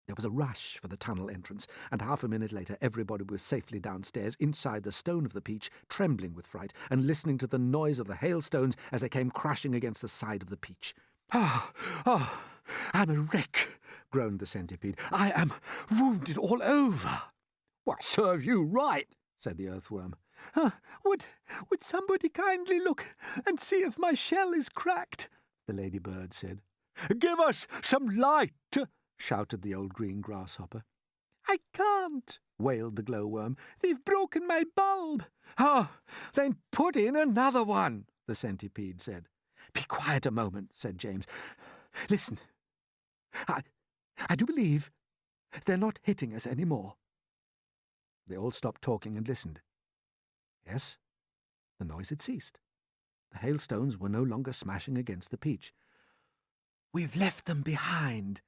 There was a rush for the tunnel entrance, and half a minute later everybody was safely downstairs, inside the stone of the peach, trembling with fright, and listening to the noise of the hailstones as they came crashing against the side of the peach. Oh, I'm a wreck, groaned the centipede. I am wounded all over. Why, serve you right, said the earthworm. Would somebody kindly look and see if my shell is cracked? The ladybird said. Give us some light, shouted the old green grasshopper. I can't, wailed the glowworm. They've broken my bulb. Oh, then put in another one, the centipede said. Be quiet a moment, said James. Listen, I do believe they're not hitting us any more. They all stopped talking and listened. Yes, the noise had ceased. The hailstones were no longer smashing against the peach. We've left them behind.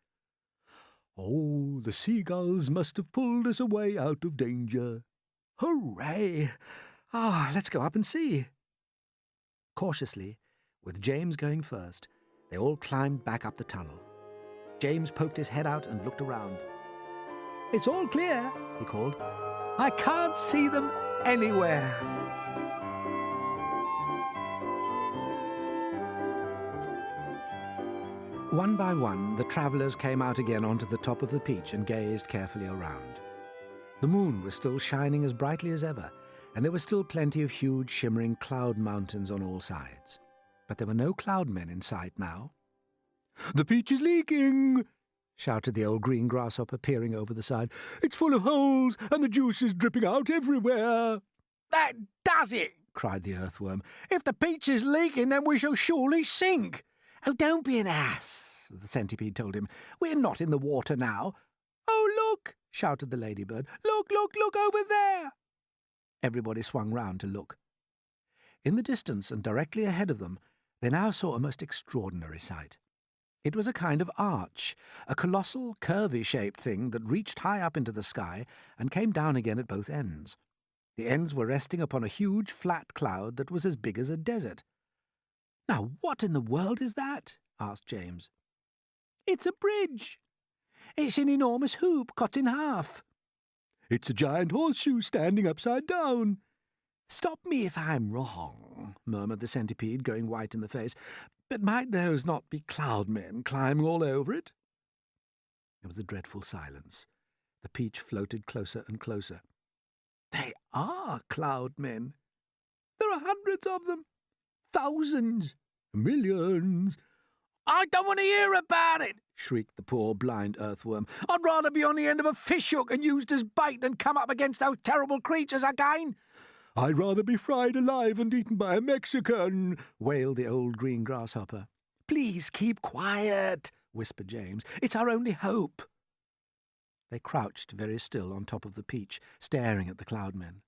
Oh, the seagulls must have pulled us away out of danger. Hooray! Let's go up and see. Cautiously, with James going first, they all climbed back up the tunnel. James poked his head out and looked around. It's all clear, he called. I can't see them anywhere. One by one, the travellers came out again onto the top of the peach and gazed carefully around. The moon was still shining as brightly as ever, and there were still plenty of huge, shimmering cloud mountains on all sides. But there were no cloudmen in sight now. The peach is leaking, shouted the old green grasshopper, peering over the side. It's full of holes, and the juice is dripping out everywhere. That does it, cried the earthworm. If the peach is leaking, then we shall surely sink. Oh, don't be an ass, the centipede told him. We're not in the water now. Oh, look, shouted the ladybird. Look, look, look over there. Everybody swung round to look. In the distance and directly ahead of them, they now saw a most extraordinary sight. It was a kind of arch, a colossal, curvy-shaped thing that reached high up into the sky and came down again at both ends. The ends were resting upon a huge, flat cloud that was as big as a desert. Now, what in the world is that? Asked James. It's a bridge. It's an enormous hoop cut in half. It's a giant horseshoe standing upside down. Stop me if I'm wrong, murmured the centipede, going white in the face. But might those not be cloudmen climbing all over it? There was a dreadful silence. The peach floated closer and closer. They are cloudmen. There are hundreds of them. Thousands. Millions. I don't want to hear about it, shrieked the poor blind earthworm. I'd rather be on the end of a fishhook and used as bait than come up against those terrible creatures again. I'd rather be fried alive and eaten by a Mexican, wailed the old green grasshopper. Please keep quiet, whispered James. It's our only hope. They crouched very still on top of the peach, staring at the cloudmen.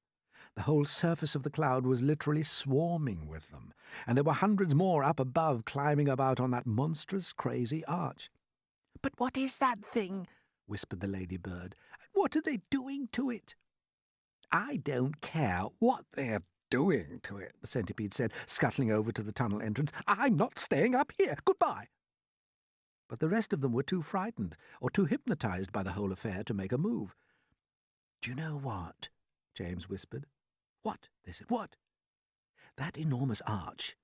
The whole surface of the cloud was literally swarming with them, and there were hundreds more up above climbing about on that monstrous, crazy arch. But what is that thing? Whispered the ladybird. What are they doing to it? I don't care what they're doing to it, the centipede said, scuttling over to the tunnel entrance. I'm not staying up here. Goodbye. But the rest of them were too frightened or too hypnotized by the whole affair to make a move. Do you know what? James whispered. What? They said. What? That enormous arch.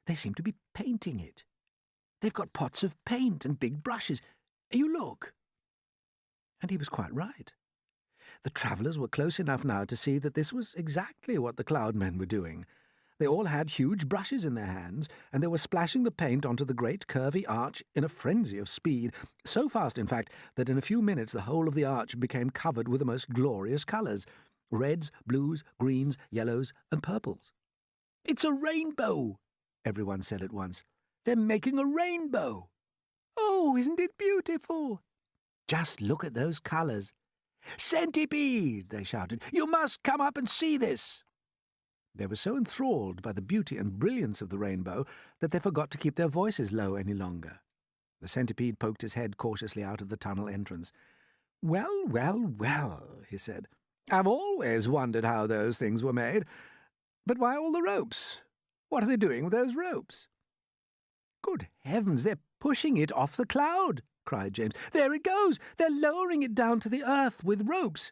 They seem to be painting it. They've got pots of paint and big brushes. You look. And he was quite right. The travellers were close enough now to see that this was exactly what the cloudmen were doing. They all had huge brushes in their hands, and they were splashing the paint onto the great curvy arch in a frenzy of speed, so fast, in fact, that in a few minutes the whole of the arch became covered with the most glorious colours. Reds, blues, greens, yellows, and purples. It's a rainbow, everyone said at once. They're making a rainbow. Oh, isn't it beautiful? Just look at those colours. Centipede, they shouted. You must come up and see this. They were so enthralled by the beauty and brilliance of the rainbow that they forgot to keep their voices low any longer. The centipede poked his head cautiously out of the tunnel entrance. Well, well, well, he said. I've always wondered how those things were made. But why all the ropes? What are they doing with those ropes? Good heavens, they're pushing it off the cloud, cried James. "There it goes! They're lowering it down to the earth with ropes."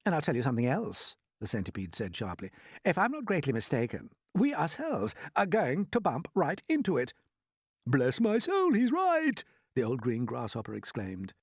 "And I'll tell you something else," the centipede said sharply. "If I'm not greatly mistaken, we ourselves are going to bump right into it." "Bless my soul, he's right!" the old green grasshopper exclaimed.